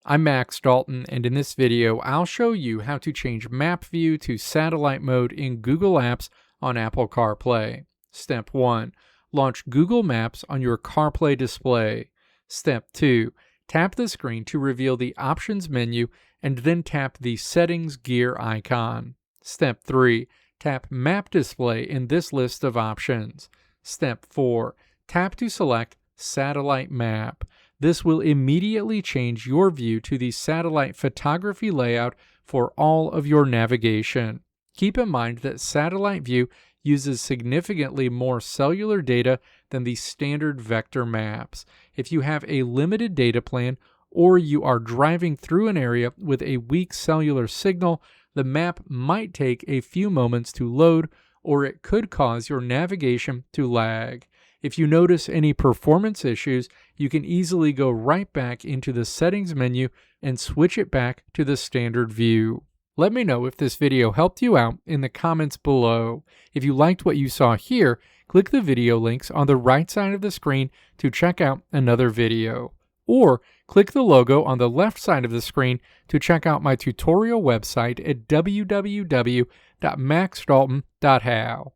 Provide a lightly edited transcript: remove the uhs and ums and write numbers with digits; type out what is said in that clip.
I'm Max Dalton, and in this video, I'll show you how to change map view to satellite mode in Google Apps on Apple CarPlay. Step 1. Launch Google Maps on your CarPlay display. Step 2. Tap the screen to reveal the Options menu and then tap the Settings gear icon. Step 3. Tap Map Display in this list of options. Step 4. Tap to select Satellite Map. This will immediately change your view to the satellite photography layout for all of your navigation. Keep in mind that satellite view uses significantly more cellular data than the standard vector maps. If you have a limited data plan or you are driving through an area with a weak cellular signal, the map might take a few moments to load, or it could cause your navigation to lag. If you notice any performance issues, you can easily go right back into the settings menu and switch it back to the standard view. Let me know if this video helped you out in the comments below. If you liked what you saw here, click the video links on the right side of the screen to check out another video. Or click the logo on the left side of the screen to check out my tutorial website at www.maxdalton.how.